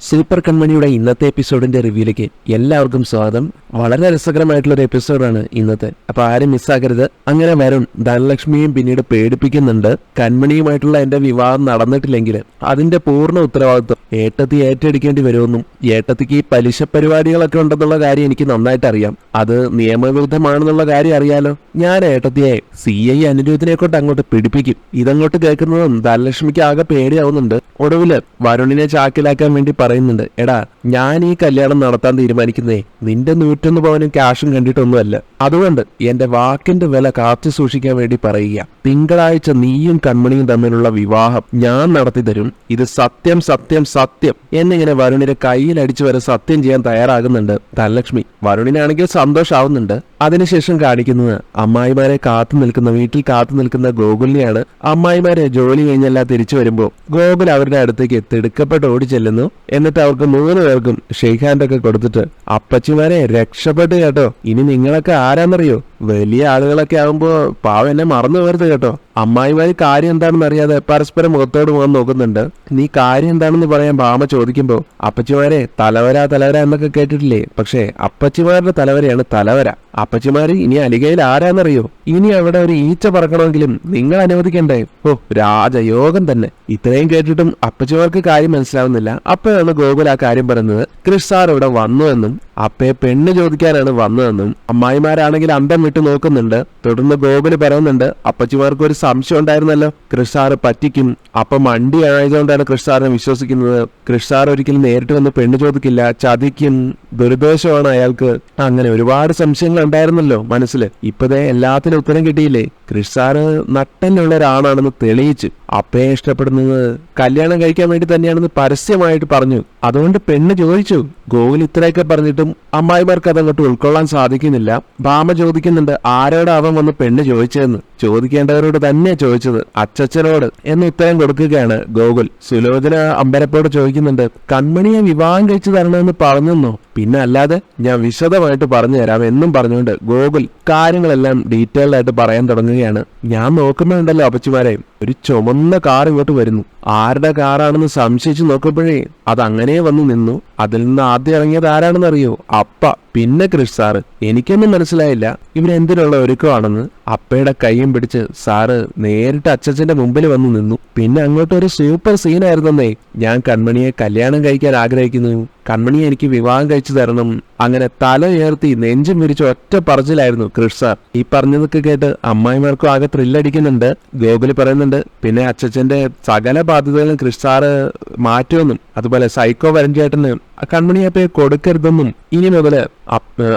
Super കൺമണിയുടെ ഇന്നത്തെ എപ്പിസോഡിന്റെ റിവ്യൂലേക്ക് എല്ലാവർക്കും സ്വാഗതം. വളരെ രസകരമായിട്ടുള്ള ഒരു എപ്പിസോഡാണ് ഇന്നത്തെ. അപ്പൊ ആരും മിസ്സാക്കരുത്. അങ്ങനെ വരുൺ ധനലക്ഷ്മിയും പിന്നീട് പേടിപ്പിക്കുന്നുണ്ട്. കൺമണിയുമായിട്ടുള്ള എന്റെ വിവാഹം നടന്നിട്ടില്ലെങ്കിൽ അതിന്റെ പൂർണ്ണ ഉത്തരവാദിത്വം ഏട്ടത്തി ഏറ്റെടുക്കേണ്ടി വരുമെന്നും ഏട്ടത്തിക്ക് ഈ പലിശ പരിപാടികളൊക്കെ ഉണ്ടെന്നുള്ള കാര്യം എനിക്ക് നന്നായിട്ട് അറിയാം. അത് നിയമവിരുദ്ധമാണെന്നുള്ള കാര്യം അറിയാലോ. ഞാൻ ഏട്ടത്തിയെ CI അനിരുദ്ധിനെ കൊണ്ട് അങ്ങോട്ട് പിടിപ്പിക്കും. ഇതങ്ങോട്ട് കേൾക്കുന്നതും ധനലക്ഷ്മിക്ക് ആകെ പേടിയാവുന്നുണ്ട്. ഒടുവില് വരുണിനെ ചാക്കിലാക്കാൻ വേണ്ടി പറയുന്നുണ്ട്, എടാ ഞാൻ ഈ കല്യാണം നടത്താൻ തീരുമാനിക്കുന്നേ നിന്റെ 101 പവനും ക്യാഷും കണ്ടിട്ടൊന്നുമല്ല. അതുകൊണ്ട് എന്റെ വാക്കിന്റെ വില കാത്തു സൂക്ഷിക്കാൻ വേണ്ടി പറയുക. തിങ്കളാഴ്ച നീയും കൺമണിയും തമ്മിലുള്ള വിവാഹം ഞാൻ നടത്തി തരും. ഇത് സത്യം സത്യം സത്യം എന്നിങ്ങനെ വരുണിനെ കയ്യിലടിച്ചു വരെ സത്യം ചെയ്യാൻ തയ്യാറാകുന്നുണ്ട് ധനലക്ഷ്മി. വരുണിനാണെങ്കിൽ സന്തോഷാവുന്നുണ്ട്. അതിനുശേഷം കാണിക്കുന്നത് അമ്മായിമാരെ വീട്ടിൽ കാത്തു നിൽക്കുന്ന ഗോകുലിനെയാണ്. അമ്മായിമാരെ ജോലി കഴിഞ്ഞെല്ലാം തിരിച്ചു വരുമ്പോൾ ഗോകുൽ അവരുടെ അടുത്തേക്ക് തിടുക്കപ്പെട്ട് ഓടി ചെല്ലുന്നു. എന്നിട്ട് അവർക്ക് 3 പേർക്കും ഷെയ്ക്ക് ഹാൻഡ് ഒക്കെ കൊടുത്തിട്ട്, അപ്പച്ചിമാരെ രക്ഷപ്പെട്ട് കേട്ടോ, ഇനി നിങ്ങളൊക്കെ ആരാന്നറിയോ, വലിയ ആളുകളൊക്കെ ആവുമ്പോ പാവം എന്നെ മറന്നു പോകരുത് കേട്ടോ. അമ്മായിമാര് കാര്യം എന്താണെന്ന് അറിയാതെ പരസ്പരം മുഖത്തോട് മുഖം നോക്കുന്നുണ്ട്. നീ കാര്യം എന്താണെന്ന് പറയാൻ ഭാമ ചോദിക്കുമ്പോ, അപ്പച്ചിമാരെ തലവര എന്നൊക്കെ കേട്ടിട്ടില്ലേ, പക്ഷേ അപ്പച്ചിമാരുടെ തലവരയാണ് തലവര. അപ്പച്ചിമാര് ഇനി അലികയിൽ ആരാന്നറിയോ, ഇനി അവിടെ ഒരു ഈച്ച പറക്കണമെങ്കിലും നിങ്ങൾ അനുവദിക്കണ്ടേ. ഓ രാജയോഗം തന്നെ. ഇത്രയും കേട്ടിട്ടും അപ്പച്ചിമാർക്ക് കാര്യം മനസ്സിലാവുന്നില്ല. അപ്പോഴാണ് ഗോകുൽ ആ കാര്യം പറയുന്നത്. ക്രിഷ് സാർ ഇവിടെ വന്നു എന്നും അപ്പയെ പെണ്ണ് ചോദിക്കാനാണ് വന്നതെന്നും അമ്മായിമാരാണെങ്കിൽ അന്തം വിട്ടു നോക്കുന്നുണ്ട്. തുടർന്ന് ഗോകുല് പറയുന്നുണ്ട്, അപ്പച്ചിമാർക്ക് ഒരു സംശയം ഉണ്ടായിരുന്നല്ലോ, ക്രിഷ് സാറ് പറ്റിക്കും, അപ്പൊ മണ്ടി ആയതുകൊണ്ടാണ് ക്രിഷ് സാറിനെ വിശ്വസിക്കുന്നത്. ക്രിഷ് സാർ ഒരിക്കലും നേരിട്ട് വന്ന് പെണ്ണ് ചോദിക്കില്ല, ചതിക്കും, ദുരുദ്ദേശമാണ് അയാൾക്ക്. അങ്ങനെ ഒരുപാട് സംശയങ്ങൾ ഉണ്ടായിരുന്നല്ലോ മനസ്സിൽ. ഇപ്പതേ എല്ലാത്തിനും ഉത്തരം കിട്ടിയില്ലേ. ക്രിഷ് സാറ് നട്ടലുള്ള ഒരാളാണെന്ന് തെളിയിച്ചു. അപ്പയെ ഇഷ്ടപ്പെടുന്നത് കല്യാണം കഴിക്കാൻ വേണ്ടി തന്നെയാണെന്ന് പരസ്യമായിട്ട് പറഞ്ഞു. അതുകൊണ്ട് പെണ്ണ് ചോദിച്ചു. ഗോകുൽ ഇത്രയൊക്കെ പറഞ്ഞിട്ടും അമ്മായിമാർക്ക് അതങ്ങോട്ട് ഉൾക്കൊള്ളാൻ സാധിക്കുന്നില്ല. ഭാമ ചോദിക്കുന്നുണ്ട്, ആരോട് അവൻ വന്ന് പെണ്ണ് ചോദിച്ചതെന്ന്. ചോദിക്കേണ്ടവരോട് തന്നെ ചോദിച്ചത്, അച്ചച്ചനോട് എന്ന് ഉത്തരം കൊടുക്കുകയാണ് ഗോകുൽ. സുലോചന അമ്പരപ്പോട് ചോദിക്കുന്നുണ്ട്, കൺമണിയെ വിവാഹം കഴിച്ചു തരണമെന്ന് പറഞ്ഞെന്നോ? പിന്നെ അല്ലാതെ ഞാൻ വിശദമായിട്ട് പറഞ്ഞു തരാം എന്നും പറഞ്ഞുകൊണ്ട് ഗോകുൽ കാര്യങ്ങളെല്ലാം ഡീറ്റെയിൽഡ് ആയിട്ട് പറയാൻ തുടങ്ങുകയാണ്. ഞാൻ നോക്കുമ്പോഴുണ്ടല്ലോ അപ്പച്ചിമാരെ, ഒരു ചുമന്ന കാർ ഇങ്ങോട്ട് വരുന്നു. ആരുടെ കാറാണെന്ന് സംശയിച്ചു നോക്കുമ്പോഴേ അതങ്ങനെ വന്നു നിന്നു. അതിൽ നിന്ന് ആദ്യം ഇറങ്ങിയത് ആരാണെന്ന് അറിയോ? അപ്പ, പിന്നെ ക്രിഷ് സാറ്. എനിക്കൊന്നും മനസ്സിലായില്ല ഇവരെന്തിനുള്ള ഒരുക്കമാണെന്ന്. അപ്പയുടെ കൈയും പിടിച്ച് സാറ് നേരിട്ട് അച്ചച്ചന്റെ മുമ്പിൽ വന്നു നിന്നു. പിന്നെ അങ്ങോട്ട് ഒരു സൂപ്പർ സീനായിരുന്നേ. ഞാൻ കൺമണിയെ കല്യാണം കഴിക്കാൻ ആഗ്രഹിക്കുന്നു, കൺമണിയെ എനിക്ക് വിവാഹം കഴിച്ചു തരണം. അങ്ങനെ തല ഉയർത്തി നെഞ്ചും വിരിച്ച് ഒറ്റ പറച്ചിലായിരുന്നു ക്രിഷ് സാർ. ഈ പറഞ്ഞതൊക്കെ കേട്ട് അമ്മായിമാർക്കും ആകെ ത്രില്ലടിക്കുന്നുണ്ട്. ഗോകുല് പറയുന്നുണ്ട്, പിന്നെ അച്ചച്ചന്റെ സകല ബാധ്യതകളും ക്രിഷ് സാറ് മാറ്റുമെന്നും അതുപോലെ സൈക്കോ വരഞ്ചേട്ടന് കൺമണിയപ്പയെ കൊടുക്കരുതെന്നും ഇനി മുതല്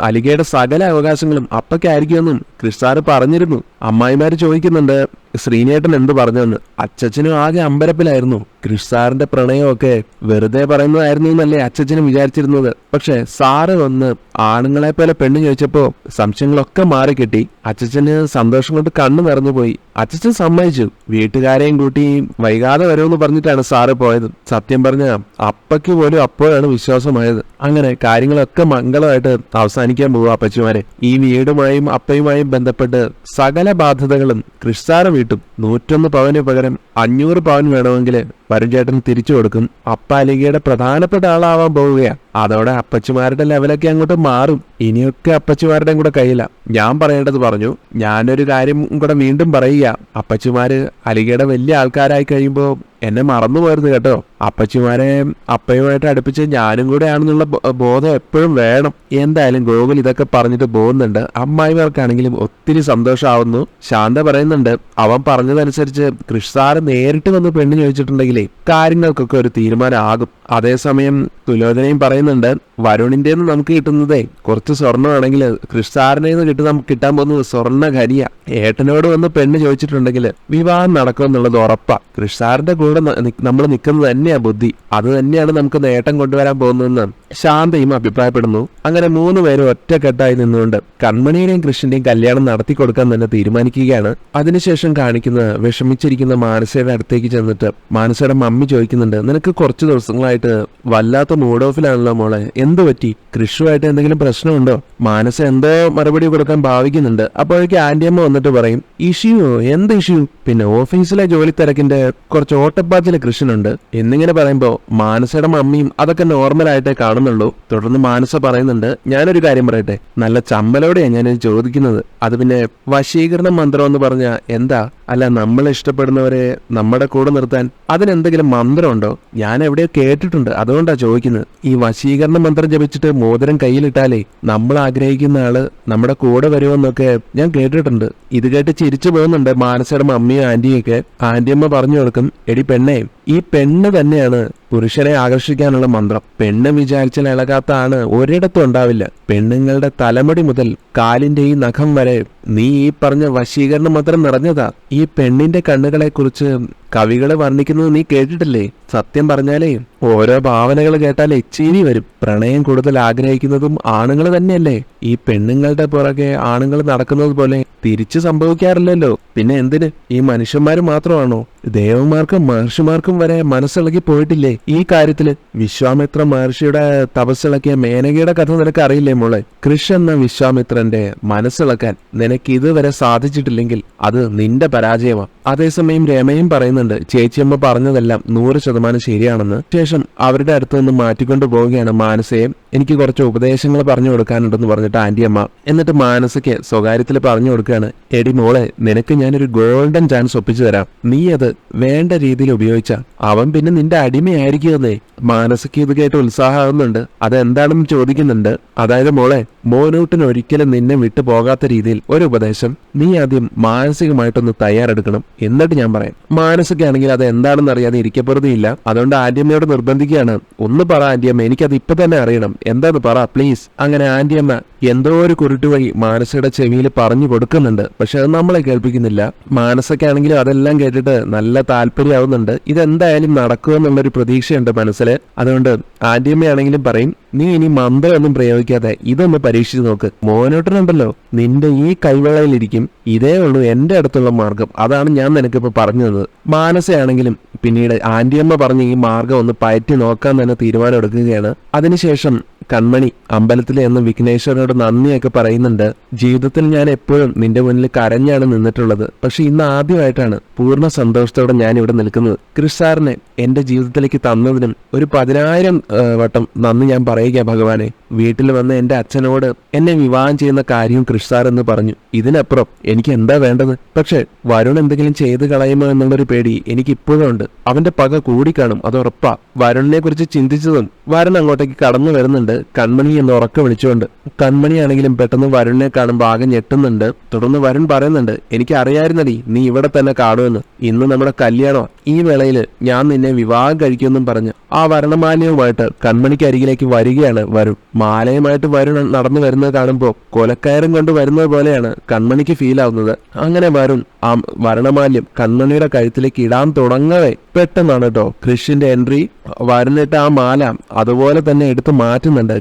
അലികയുടെ സകല അവകാശങ്ങളും അപ്പയ്ക്കായിരിക്കുമെന്നും ക്രിഷ് സാറ് പറഞ്ഞിരുന്നു. അമ്മായിമാര് ചോദിക്കുന്നുണ്ട്, ശ്രീനേട്ടൻ എന്ത് പറഞ്ഞെന്ന്. അച്ചച്ചനും ആകെ അമ്പരപ്പിലായിരുന്നു. ക്രിഷ് സാറിന്റെ പ്രണയമൊക്കെ വെറുതെ പറയുന്നതായിരുന്നു എന്നല്ലേ അച്ചച്ചനും വിചാരിച്ചിരുന്നത്. പക്ഷെ സാറ് വന്ന് ആണുങ്ങളെ പോലെ പെണ്ണ് ചോദിച്ചപ്പോ സംശയങ്ങളൊക്കെ മാറി കിട്ടി. അച്ചച്ചന് സന്തോഷം കൊണ്ട് കണ്ണു നിറഞ്ഞുപോയി. അച്ചച്ചൻ സമ്മതിച്ചു. വീട്ടുകാരെയും കൂട്ടി വൈകാതെ വരുമെന്ന് പറഞ്ഞിട്ടാണ് സാറ് പോയത്. സത്യം പറഞ്ഞ അപ്പയ്ക്ക് പോലും അപ്പോഴാണ് വിശ്വാസമായത്. അങ്ങനെ കാര്യങ്ങളൊക്കെ മംഗളമായിട്ട് അവസാനിക്കാൻ പോവുക അപ്പച്ചിമാരെ. ഈ വീടുമായും അപ്പയുമായും ബന്ധപ്പെട്ട് സകല ബാധ്യതകളും ക്രിഷ് സാറ് വീട്ടും. 101 പവന് പകരം 500 പവൻ വേണമെങ്കിൽ വരുൺ ചേട്ടൻ തിരിച്ചു കൊടുക്കും. അപ്പ അലികയുടെ പ്രധാനപ്പെട്ട ആളാവാൻ പോവുകയാണ്. അതോടെ അപ്പച്ചിമാരുടെ ലെവലൊക്കെ അങ്ങോട്ട് മാറും. ഇനിയൊക്കെ അപ്പച്ചിമാരുടെയും കൂടെ കയ്യില. ഞാൻ പറയേണ്ടത് പറഞ്ഞു. ഞാനൊരു കാര്യം കൂടെ വീണ്ടും പറയുക, അപ്പച്ചിമാര് അലികയുടെ വലിയ ആൾക്കാരായി കഴിയുമ്പോ എന്നെ മറന്നു പോരുത് കേട്ടോ. അപ്പച്ചിമാരെ അപ്പയുമായിട്ട് അടുപ്പിച്ച് ഞാനും കൂടെ ആണെന്നുള്ള ബോധം എപ്പോഴും വേണം. എന്തായാലും ഗോകുൽ ഇതൊക്കെ പറഞ്ഞിട്ട് പോകുന്നുണ്ട്. അമ്മായിമാർക്കാണെങ്കിലും ഒത്തിരി സന്തോഷമാവുന്നു. ശാന്ത പറയുന്നുണ്ട്, അവൻ പറഞ്ഞതനുസരിച്ച് ക്രിഷ് സാറ് നേരിട്ട് വന്ന് പെണ്ണ് ചോദിച്ചിട്ടുണ്ടെങ്കിലേ കാര്യങ്ങൾക്കൊക്കെ ഒരു തീരുമാനമാകും. അതേസമയം സുലോചനയും പറയുന്നുണ്ട്, വരുണിന്റെ നമുക്ക് കിട്ടുന്നതേ കുറച്ച് സ്വർണ്ണമാണെങ്കിൽ ക്രിഷ് സാറിനെ കിട്ടാൻ പോകുന്നത് സ്വർണ്ണ ഖനിയ. ഏട്ടനോട് വന്ന് പെണ്ണ് ചോദിച്ചിട്ടുണ്ടെങ്കിൽ വിവാഹം നടക്കുമെന്നുള്ളത് ഉറപ്പാ. ക്രിഷ് സാറിന്റെ കൂടെ നമ്മൾ നിൽക്കുന്നത് തന്നെയാ ബുദ്ധി. അത് തന്നെയാണ് നമുക്ക് നേട്ടം കൊണ്ടുവരാൻ പോകുന്നതെന്ന് ശാന്തയും അഭിപ്രായപ്പെടുന്നു. അങ്ങനെ 3 പേരും ഒറ്റക്കെട്ടായി നിന്നുകൊണ്ട് കൺമണിയുടെയും കൃഷ്ണന്റെയും കല്യാണം നടത്തി കൊടുക്കാൻ തന്നെ തീരുമാനിക്കുകയാണ്. അതിനുശേഷം കാണിക്കുന്ന വിഷമിച്ചിരിക്കുന്ന മാനസയുടെ അടുത്തേക്ക് ചെന്നിട്ട് മാനസ മാനസയുടെ മമ്മി ചോദിക്കുന്നുണ്ട്, നിനക്ക് കുറച്ച് ദിവസങ്ങളായിട്ട് വല്ലാത്ത മൂഡ് ഓഫിലാണല്ലോ മോളെ, എന്ത് പറ്റി? കൃഷുമായിട്ട് എന്തെങ്കിലും പ്രശ്നമുണ്ടോ? മാനസ എന്തോ മറുപടി കൊടുക്കാൻ ഭാവിക്കുന്നുണ്ട്. അപ്പോഴേക്ക് ആന്റിയമ്മ വന്നിട്ട് പറയും, ഇഷ്യൂ? എന്ത് ഇഷ്യൂ? പിന്നെ ഓഫീസിലെ ജോലി തിരക്കിന്റെ കുറച്ച് ഓട്ടപ്പാച്ചിലെ കൃഷ്ണനുണ്ട് എന്നിങ്ങനെ പറയുമ്പോ മാനസയുടെ മമ്മിയും അതൊക്കെ നോർമലായിട്ടേ കാണുന്നുള്ളൂ. തുടർന്ന് മാനസ പറയുന്നുണ്ട്, ഞാനൊരു കാര്യം പറയട്ടെ, നല്ല ചമ്മലോടെയാണ് ഞാൻ ചോദിക്കുന്നത്. അത് പിന്നെ വശീകരണ മന്ത്രം എന്ന് പറഞ്ഞ എന്താ? അല്ല, നമ്മളെ ഇഷ്ടപ്പെടുന്നവരെ നമ്മുടെ കൂടെ നിർത്താൻ അതിനെന്തെങ്കിലും മന്ത്രമുണ്ടോ? ഞാൻ എവിടെയോ കേട്ടിട്ടുണ്ട്, അതുകൊണ്ടാ ചോദിക്കുന്നത്. ഈ വശീകരണ മന്ത്രം ജപിച്ചിട്ട് മോതിരം കയ്യിലിട്ടാലേ നമ്മൾ ആഗ്രഹിക്കുന്ന ആള് നമ്മുടെ കൂടെ വരുമെന്നൊക്കെ ഞാൻ കേട്ടിട്ടുണ്ട്. ഇത് കേട്ട് ചിരിച്ചു പോകുന്നുണ്ട് മാനസയുടെ മമ്മിയും ആന്റിയും ഒക്കെ. ആന്റിയമ്മ പറഞ്ഞു കൊടുക്കും, എടി പെണ്ണേ, ഈ പെണ്ണ് തന്നെയാണ് പുരുഷനെ ആകർഷിക്കാനുള്ള മന്ത്രം. പെണ്ണ് വിചാരിച്ചാൽ ഇളകാത്ത ആണ് ഒരിടത്തും ഉണ്ടാവില്ല. പെണ്ണുങ്ങളുടെ തലമുടി മുതൽ കാലിന്റെ ഈ നഖം വരെ നീ ഈ പറഞ്ഞ വശീകരണ മന്ത്രം നിറഞ്ഞതാ. ഈ പെണ്ണിന്റെ കണ്ണുകളെ കുറിച്ച് കവികള് വർണ്ണിക്കുന്നത് നീ കേട്ടിട്ടില്ലേ? സത്യം പറഞ്ഞാലേ ഓരോ ഭാവനകൾ കേട്ടാലേ ചിരി വരും. പ്രണയം കൂടുതൽ ആഗ്രഹിക്കുന്നതും ആണുങ്ങൾ തന്നെയല്ലേ? ഈ പെണ്ണുങ്ങളുടെ പുറകെ ആണുങ്ങൾ നടക്കുന്നത് പോലെ തിരിച്ചു സംഭവിക്കാറില്ലല്ലോ. പിന്നെ എന്തിന് ഈ മനുഷ്യന്മാര് മാത്രമാണോ? ദേവന്മാർക്കും മഹർഷിമാർക്കും വരെ മനസ്സിളക്കി പോയിട്ടില്ലേ ഈ കാര്യത്തില്? വിശ്വാമിത്ര മഹർഷിയുടെ തപസ്സിളക്കിയ മേനകയുടെ കഥ നിനക്ക് അറിയില്ലേ മോളെ? കൃഷ് എന്ന വിശ്വാമിത്രന്റെ മനസ്സിളക്കാൻ നിനക്ക് ഇതുവരെ സാധിച്ചിട്ടില്ലെങ്കിൽ അത് നിന്റെ പരാജയമാണ്. അതേസമയം രമയും പറയുന്നുണ്ട്, ചേച്ചിയമ്മ പറഞ്ഞതെല്ലാം 100% ശരിയാണെന്ന്. ശേഷം അവരുടെ അടുത്ത് നിന്ന് മാറ്റിക്കൊണ്ടു പോവുകയാണ് മാനസയെ. എനിക്ക് കുറച്ച് ഉപദേശങ്ങൾ പറഞ്ഞു കൊടുക്കാനുണ്ടെന്ന് പറഞ്ഞിട്ട് ആന്റിയമ്മ. എന്നിട്ട് മാനസയ്ക്ക് സ്വകാര്യത്തിൽ പറഞ്ഞു കൊടുക്കുകയാണ്, എടി മോളെ, നിനക്ക് ഞാനൊരു ഗോൾഡൻ ചാൻസ് ഒപ്പിച്ചു തരാം. നീ അത് വേണ്ട രീതിയിൽ ഉപയോഗിച്ച അവൻ പിന്നെ നിന്റെ അടിമയായിരിക്കുമെന്നേ. മാനസയ്ക്ക് ഇത് കേട്ട് ഉത്സാഹമാകുന്നുണ്ട്. അതെന്താണെന്ന് ചോദിക്കുന്നുണ്ട്. അതായത് മോളെ, മോനൂട്ടിന് ഒരിക്കലും നിന്നെ വിട്ടു പോകാത്ത രീതിയിൽ ഒരു ഉപദേശം നീ ആദ്യം മാനസികമായിട്ടൊന്ന് തയ്യാറെടുക്കണം, എന്നിട്ട് ഞാൻ പറയാം. മാനസികമാണെങ്കിൽ അത് എന്താണെന്ന് അറിയാതെ ഇരിക്കപ്പെടുകയില്ല. അതുകൊണ്ട് ആന്റിയമ്മയോട് നിർബന്ധിക്കുകയാണ്, ഒന്ന് പറ ആന്റിയമ്മ, എനിക്കത് ഇപ്പൊ തന്നെ അറിയണം, എന്താന്ന് പറ പ്ലീസ്. അങ്ങനെ ആന്റിയമ്മ എന്തോ ഒരു കുരുട്ട് വഴി മാനസയുടെ ചെവിയിൽ പറഞ്ഞു കൊടുക്കുന്നുണ്ട്. പക്ഷെ അത് നമ്മളെ കേൾപ്പിക്കുന്നില്ല. മാനസയ്ക്കാണെങ്കിലും അതെല്ലാം കേട്ടിട്ട് നല്ല താല്പര്യമാവുന്നുണ്ട്. ഇതെന്തായാലും നടക്കുമെന്നുള്ളൊരു പ്രതീക്ഷയുണ്ട് മനസ്സിൽ. അതുകൊണ്ട് ആന്റിയമ്മയാണെങ്കിലും പറയും, നീ ഇനി മന്ത്രമൊന്നും പ്രയോഗിക്കാതെ ഇതൊന്ന് പരീക്ഷിച്ചു നോക്ക്. മോനോട്ടനുണ്ടല്ലോ, നിന്റെ ഈ കൈവെള്ളയിലിരിക്കും. ഇതേ ഉള്ളൂ എന്റെ അടുത്തുള്ള മാർഗം. അതാണ് ഞാൻ നിനക്കിപ്പോ പറഞ്ഞത്. മാനസയാണെങ്കിലും പിന്നീട് ആന്റിയമ്മ പറഞ്ഞ ഈ മാർഗം ഒന്ന് പയറ്റി നോക്കാൻ തന്നെ തീരുമാനം എടുക്കുകയാണ്. അതിനുശേഷം കൺമണി അമ്പലത്തിലെ എന്ന വിഘ്നേശ്വരനോട് നന്ദിയൊക്കെ പറയുന്നുണ്ട്. ജീവിതത്തിൽ ഞാൻ എപ്പോഴും നിന്റെ മുന്നിൽ കരഞ്ഞാണ് നിന്നിട്ടുള്ളത്. പക്ഷെ ഇന്ന് ആദ്യമായിട്ടാണ് പൂർണ്ണ സന്തോഷത്തോടെ ഞാൻ ഇവിടെ നിൽക്കുന്നത്. കൃഷ് സാറിനെ എന്റെ ജീവിതത്തിലേക്ക് തന്നതിനും ഒരു 10,000 വട്ടം നന്ദി ഞാൻ പറയുക ഭഗവാനെ. വീട്ടിൽ വന്ന് എന്റെ അച്ഛനോട് എന്നെ വിവാഹം ചെയ്യുന്ന കാര്യവും കൃഷ് സാർ എന്ന് പറഞ്ഞു. ഇതിനപ്പുറം എനിക്ക് എന്താ വേണ്ടത്? പക്ഷെ വരുൺ എന്തെങ്കിലും ചെയ്ത് കളയുമോ എന്നുള്ളൊരു പേടി എനിക്ക് ഇപ്പോഴും ഉണ്ട്. അവന്റെ പക കൂടിക്കാണും, അത് ഉറപ്പാ. വരുണിനെ കുറിച്ച് ചിന്തിച്ചതും വരുൺ അങ്ങോട്ടേക്ക് കടന്നു വരുന്നുണ്ട്, കൺമണി എന്ന് ഉറക്കം വിളിച്ചുകൊണ്ട്. കൺമണിയാണെങ്കിലും പെട്ടെന്ന് വരുണിനെ കാണുമ്പോൾ ആകെ ഞെട്ടുന്നുണ്ട്. തുടർന്ന് വരുൺ പറയുന്നുണ്ട്, എനിക്ക് അറിയായിരുന്നടി നീ ഇവിടെ തന്നെ കാണുമെന്ന്. ഇന്ന് നമ്മുടെ കല്യാണം. ഈ വേളയിൽ ഞാൻ നിന്നെ വിവാഹം കഴിക്കുമെന്നും പറഞ്ഞ് ആ വരണമാലയുമായിട്ട് കൺമണിക്ക് അരികിലേക്ക് വരികയാണ് വരുൺ. മാലയുമായിട്ട് വരുൺ നടന്നു വരുന്നത് കാണുമ്പോൾ കൊലക്കയറും കൊണ്ട് വരുന്നത് പോലെയാണ് കൺമണിക്ക് ഫീൽ ആവുന്നത്. അങ്ങനെ വരുൺ ആ വരണമാല്യം കൺമണിയുടെ കഴുത്തിലേക്ക് ഇടാൻ തുടങ്ങവേ പെട്ടെന്നാണ് കേട്ടോ കൃഷിന്റെ എൻട്രി. വരുന്നിട്ട് ആ മാല അതുപോലെ തന്നെ എടുത്ത് മാറ്റുന്നുണ്ട്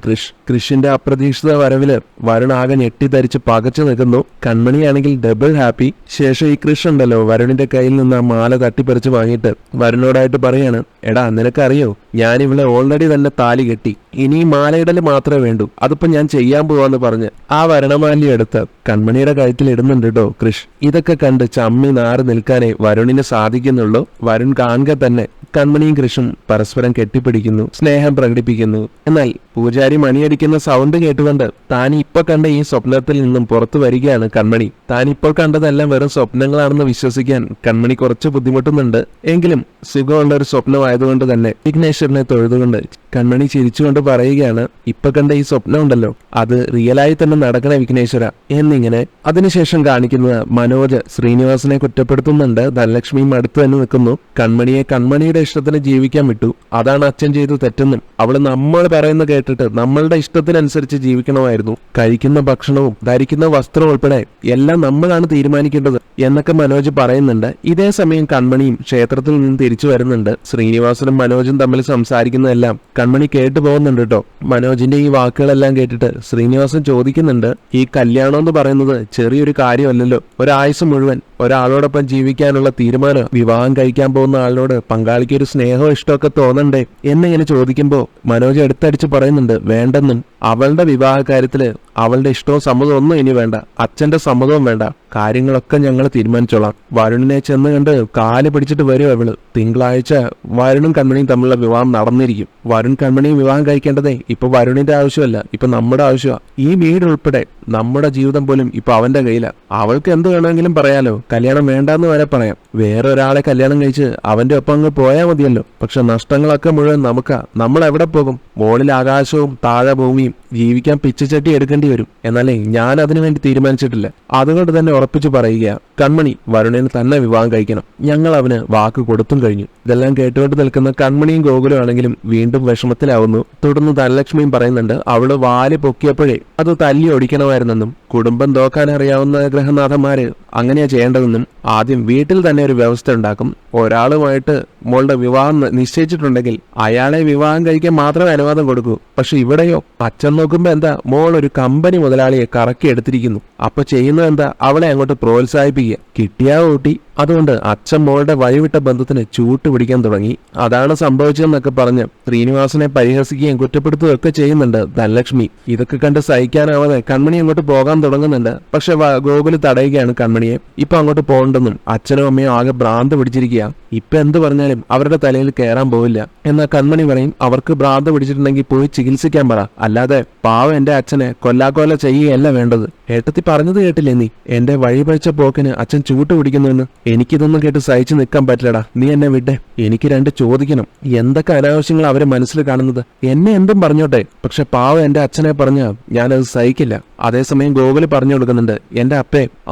കൃഷിന്റെ അപ്രതീക്ഷിത വരവില് വരുൺ ആകെ ഞെട്ടിധരിച്ച് പകച്ചു നിൽക്കുന്നു. കൺമണിയാണെങ്കിൽ ഡബിൾ ഹാപ്പി. ശേഷം ഈ കൃഷ് ഉണ്ടല്ലോ വരുണിന്റെ കയ്യിൽ നിന്ന് ആ മാല തട്ടിപ്പറിച്ച് വാങ്ങിയിട്ട് വരുണോടായിട്ട് പറയാണ്, എടാ നിനക്കറിയോ, ഞാൻ ഇവിടെ ഓൾറെഡി തന്നെ താലി കെട്ടി, ഇനി മാലയിടല് മാത്രമേ വേണ്ടൂ, അതിപ്പോ ഞാൻ ചെയ്യാൻ പോവാന്ന് പറഞ്ഞ് ആ വരണമാല്യം എടുത്ത് കൺമണിയുടെ കഴുത്തിൽ ഇടുന്നുണ്ട് കേട്ടോ കൃഷ്. ഇതൊക്കെ കണ്ട് ചമ്മി നാറി നിൽക്കാനേ വരുണിന് സാധിക്കുന്നുള്ളൂ. വരുൺ കാണുക തന്നെ കൺമണിയും കൃഷും പരസ്പരം കെട്ടിപ്പിടിക്കുന്നു, സ്നേഹം പ്രകടിപ്പിക്കുന്നു. എന്നാൽ പൂജാരി മണിയടിക്കുന്ന സൗണ്ട് കേട്ടുകൊണ്ട് താൻ ഇപ്പൊ കണ്ട ഈ സ്വപ്നത്തിൽ നിന്നും പുറത്തു വരികയാണ് കൺമണി. താൻ ഇപ്പോൾ കണ്ടതെല്ലാം വെറും സ്വപ്നങ്ങളാണെന്ന് വിശ്വസിക്കാൻ കൺമണി കുറച്ച് ബുദ്ധിമുട്ടുന്നുണ്ട്. എങ്കിലും സുഖമുള്ള ഒരു സ്വപ്നമായതുകൊണ്ട് തന്നെ വിഘ്നേശ്വരനെ തൊഴുതുകൊണ്ട് കൺമണി ചിരിച്ചുകൊണ്ട് പറയുകയാണ്, ഇപ്പൊ കണ്ട ഈ സ്വപ്നം ഉണ്ടല്ലോ, അത് റിയലായി തന്നെ നടക്കണേ വിഘ്നേശ്വര എന്നിങ്ങനെ. അതിനുശേഷം കാണിക്കുന്നത് മനോജ് ശ്രീനിവാസനെ കുറ്റപ്പെടുത്തുന്നുണ്ട്. ധനലക്ഷ്മിയും അടുത്ത് തന്നെ നിൽക്കുന്നു. കൺമണിയെ കൺമണിയുടെ ഇഷ്ടത്തിന് ജീവിക്കാൻ വിട്ടു, അതാണ് അച്ഛൻ ചെയ്തു തെറ്റെന്നും അവള് നമ്മൾ പറയുന്ന കേട്ടിട്ട് നമ്മളുടെ ഇഷ്ടത്തിനനുസരിച്ച് ജീവിക്കണമായിരുന്നു. കഴിക്കുന്ന ഭക്ഷണവും ധരിക്കുന്ന വസ്ത്രവും ഉൾപ്പെടെ എല്ലാം നമ്മളാണ് തീരുമാനിക്കേണ്ടത് എന്നൊക്കെ മനോജ് പറയുന്നുണ്ട്. ഇതേ സമയം കൺമണിയും ക്ഷേത്രത്തിൽ നിന്ന് തിരിച്ചു വരുന്നുണ്ട്. ശ്രീനിവാസനും മനോജും തമ്മിൽ സംസാരിക്കുന്നതെല്ലാം കൺമണി കേട്ടു പോകുന്നുണ്ട് കേട്ടോ. മനോജിന്റെ ഈ വാക്കുകളെല്ലാം കേട്ടിട്ട് ശ്രീനിവാസൻ ചോദിക്കുന്നുണ്ട്, ഈ കല്യാണം എന്ന് പറയുന്നത് ചെറിയൊരു കാര്യമല്ലല്ലോ, ഒരായുസ് മുഴുവൻ ഒരാളോടൊപ്പം ജീവിക്കാനുള്ള തീരുമാനം, വിവാഹം കഴിക്കാൻ പോകുന്ന ആളിനോട് പങ്കാളിക്ക് ഒരു സ്നേഹവും ഇഷ്ടമൊക്കെ തോന്നണ്ടേ എന്നിങ്ങനെ ചോദിക്കുമ്പോ മനോജ് എടുത്തടിച്ച് പറയുന്നുണ്ട് വേണ്ടെന്നും. അവളുടെ വിവാഹ കാര്യത്തില് അവളുടെ ഇഷ്ടവും സമ്മതവും ഒന്നും ഇനി വേണ്ട, അച്ഛന്റെ സമ്മതവും വേണ്ട, കാര്യങ്ങളൊക്കെ ഞങ്ങൾ തീരുമാനിച്ചോളാം. വരുണിനെ ചെന്ന് കണ്ട് കാല് പിടിച്ചിട്ട് വരും അവള്. തിങ്കളാഴ്ച വരുണും കൺമണിയും തമ്മിലുള്ള വിവാഹം നടന്നിരിക്കും. വരുൺ കൺമണിയും വിവാഹം കഴിക്കേണ്ടതേ ഇപ്പൊ വരുണിന്റെ ആവശ്യമല്ല, ഇപ്പൊ നമ്മുടെ ആവശ്യമാണ്. ഈ വീട് ഉൾപ്പെടെ നമ്മുടെ ജീവിതം പോലും ഇപ്പൊ അവന്റെ കയ്യിലാ. അവൾക്ക് എന്ത് വേണമെങ്കിലും പറയാലോ, കല്യാണം വേണ്ടാന്ന് വരെ പറയാം. വേറെ ഒരാളെ കല്യാണം കഴിച്ച് അവന്റെ ഒപ്പം അങ്ങ് പോയാൽ മതിയല്ലോ. പക്ഷെ നഷ്ടങ്ങളൊക്കെ മുഴുവൻ നമുക്കാ. നമ്മൾ എവിടെ പോകും? മുകളിൽ ആകാശവും താഴെ ഭൂമിയും, ജീവിക്കാൻ പിച്ചച്ചട്ടി എടുക്കേണ്ടി വരും. എന്നാലേ ഞാൻ അതിനു വേണ്ടി തീരുമാനിച്ചിട്ടില്ല. അതുകൊണ്ട് തന്നെ ഉറപ്പിച്ചു പറയുക, കൺമണി വരുണിന് തന്നെ വിവാഹം കഴിക്കണം. ഞങ്ങൾ അവന് വാക്ക് കൊടുത്തും കഴിഞ്ഞു. ഇതെല്ലാം കേട്ടുകൊണ്ട് നിൽക്കുന്ന കൺമണിയും ഗോകുലും ആണെങ്കിലും വീണ്ടും വിഷമത്തിലാവുന്നു. തുടർന്ന് ധനലക്ഷ്മിയും പറയുന്നുണ്ട് അവള് വാല് പൊക്കിയപ്പോഴേ അത് തല്ലി ഒടിക്കണമായിരുന്നെന്നും കുടുംബം നോക്കാൻ അറിയാവുന്ന ഗ്രഹനാഥന്മാര് അങ്ങനെയാ ചെയ്യേണ്ടതെന്നും ആദ്യം വീട്ടിൽ തന്നെ ഒരു വ്യവസ്ഥ ഉണ്ടാക്കും. ഒരാളുമായിട്ട് മോളുടെ വിവാഹം നിശ്ചയിച്ചിട്ടുണ്ടെങ്കിൽ അയാളെ വിവാഹം കഴിക്കാൻ മാത്രമേ അനുവാദം കൊടുക്കൂ. പക്ഷെ ഇവിടെയോ അച്ഛൻ നോക്കുമ്പോ എന്താ, മോൾ ഒരു കമ്പനി മുതലാളിയെ കറക്കി എടുത്തിരിക്കുന്നു. അപ്പൊ ചെയ്യുന്നത് എന്താ, അവളെ അങ്ങോട്ട് പ്രോത്സാഹിപ്പിക്കുക, കിട്ടിയാ കൂട്ടി. അതുകൊണ്ട് അച്ഛൻ മോളുടെ വഴിവിട്ട ബന്ധത്തിന് ചൂട്ട് പിടിക്കാൻ തുടങ്ങി. അതാണ് സംഭവിച്ചതെന്നൊക്കെ പറഞ്ഞ് ശ്രീനിവാസനെ പരിഹസിക്കുകയും കുറ്റപ്പെടുത്തുകയും ഒക്കെ ചെയ്യുന്നുണ്ട് ധനലക്ഷ്മി. ഇതൊക്കെ കണ്ട് സഹിക്കാനാവാതെ കൺമണി അങ്ങോട്ട് പോകാൻ തുടങ്ങുന്നുണ്ട്. പക്ഷെ ഗോകുല് തടയുകയാണ് കൺമണിയെ. ഇപ്പൊ അങ്ങോട്ട് പോകണ്ടെന്നും അച്ഛനും അമ്മയും ആകെ ഭ്രാന്ത് പിടിച്ചിരിക്കുക. ഇപ്പൊ എന്ത് പറഞ്ഞാലും അവരുടെ തലയിൽ കയറാൻ പോവില്ല. എന്നാൽ കൺമണി പറയും അവർക്ക് ഭ്രാന്ത് പിടിച്ചിട്ടുണ്ടെങ്കിൽ പോയി ചികിത്സിക്കാൻ പറ, അല്ലാതെ പാവം എന്റെ അച്ഛനെ കൊല്ലാക്കൊല ചെയ്യുകയല്ല വേണ്ടത്. ഏട്ടത്തി പറഞ്ഞത് കേട്ടില്ലേ നീ? എന്റെ വഴിപഴിച്ച പോക്കിന് അച്ഛൻ ചൂട്ട് പിടിക്കുന്നുവെന്ന്. എനിക്കിതൊന്നും കേട്ട് സഹിച്ചു നിൽക്കാൻ പറ്റില്ലടാ, നീ എന്നെ വിട്ടെ. എനിക്ക് രണ്ട് ചോദിക്കണം. എന്തൊക്കെ അനാവശ്യങ്ങൾ അവരെ മനസ്സിൽ കാണുന്നത്. എന്നെ എന്തും പറഞ്ഞോട്ടെ, പക്ഷെ പാവം എന്റെ അച്ഛനെ പറഞ്ഞ ഞാനത് സഹിക്കില്ല. അതേസമയം ഗോകുല് പറഞ്ഞു കൊടുക്കുന്നുണ്ട്, എന്റെ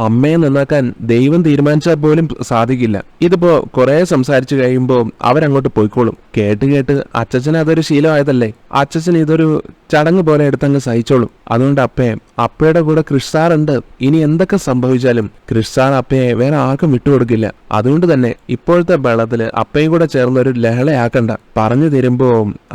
അമ്മയെ നന്നാക്കാൻ ദൈവം തീരുമാനിച്ചാൽ പോലും സാധിക്കില്ല. ഇതിപ്പോ കുറെ സംസാരിച്ചു കഴിയുമ്പോ അവരങ്ങോട്ട് പോയിക്കോളും. കേട്ട് കേട്ട് അച്ഛന് അതൊരു ശീലമായതല്ലേ. അച്ഛൻ ഇതൊരു ചടങ്ങ് പോലെ എടുത്തങ്ങ് സഹിച്ചോളും. അതുകൊണ്ട് അപ്പയുടെ കൂടെ ക്രിഷ് സാർ ഉണ്ട്. ഇനി എന്തൊക്കെ സംഭവിച്ചാലും ക്രിഷ് സാർ അപ്പയെ വേറെ ആർക്കും വിട്ടുകൊടുക്കില്ല. അതുകൊണ്ട് തന്നെ ഇപ്പോഴത്തെ ബളത്തില് അപ്പയും കൂടെ ചേർന്ന് ഒരു ലഹളയാക്കണ്ട. പറഞ്ഞു തരുമ്പോ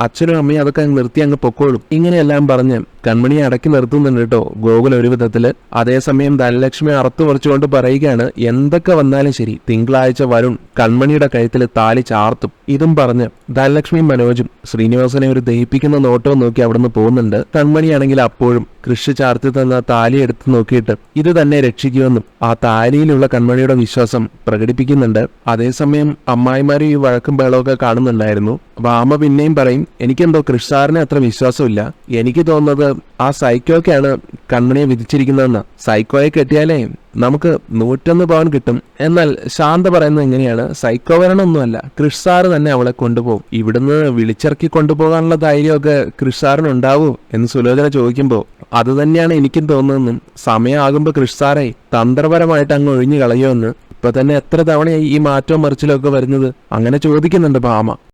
അച്ഛനും അമ്മയും അതൊക്കെ നിർത്തി അങ്ങ് പൊക്കോളും. ഇങ്ങനെയെല്ലാം പറഞ്ഞ് കൺമണിയെ അടക്കി നിർത്തുന്നുണ്ട് കേട്ടോ ഗോകുൽ ഒരു വിധത്തില്. അതേസമയം ധനലക്ഷ്മി അറുത്തു പറിച്ചുകൊണ്ട് പറയുകയാണ്, എന്തൊക്കെ വന്നാലും ശരി തിങ്കളാഴ്ച വരുൺ കൺമണിയുടെ കഴുത്തിൽ താലി ചാർത്തും. ഇതും പറഞ്ഞ് ധനലക്ഷ്മിയും മനോജും ശ്രീനിവാസനെ ഒരു ദഹിപ്പിക്കുന്ന നോട്ടവും നോക്കി അവിടുന്ന് പോകുന്നുണ്ട്. കൺമണിയാണെങ്കിൽ അപ്പോഴും കൃഷി ചാർത്തി തന്ന താലി എടുത്തു നോക്കിയിട്ട് ഇത് തന്നെ രക്ഷിക്കുമെന്നും ആ താലിയിലുള്ള കൺമണിയുടെ വിശ്വാസം പ്രകടിപ്പിക്കുന്നുണ്ട്. അതേസമയം അമ്മായിമാരും ഈ വഴക്കും ബഹളമൊക്കെ കാണുന്നുണ്ടായിരുന്നു. വാമ പിന്നെയും പറയും, എനിക്കെന്തോ കൃഷ് സാറിനെ അത്ര വിശ്വാസമില്ല. എനിക്ക് തോന്നുന്നത് ആ സൈക്കോയ്ക്കാണ് കൺമണിയെ വിധിച്ചിരിക്കുന്നതെന്ന്. സൈക്കോയെ കെട്ടിയാലേ നമുക്ക് 101 പവൻ കിട്ടും. എന്നാൽ ശാന്ത പറയുന്നത് എങ്ങനെയാണ്, സൈക്കോ വരണമൊന്നുമല്ല, കൃഷ് സാറ് തന്നെ അവളെ കൊണ്ടുപോകും. ഇവിടുന്ന് വിളിച്ചിറക്കി കൊണ്ടുപോകാനുള്ള ധൈര്യമൊക്കെ കൃഷ് സാറിന് ഉണ്ടാവൂ എന്ന് സുലോചന ചോദിക്കുമ്പോൾ അത് തന്നെയാണ് എനിക്കും തോന്നുന്നതെന്നും സമയമാകുമ്പോൾ കൃഷ് സാറെ തന്ത്രപരമായിട്ട് അങ്ങ് ഒഴിഞ്ഞു കളയുമെന്ന്. ഇപ്പൊ തന്നെ എത്ര തവണയായി ഈ മാറ്റവും മറിച്ചിലും ഒക്കെ വരുന്നത്? അങ്ങനെ ചോദിക്കുന്നുണ്ട് ഭാമ.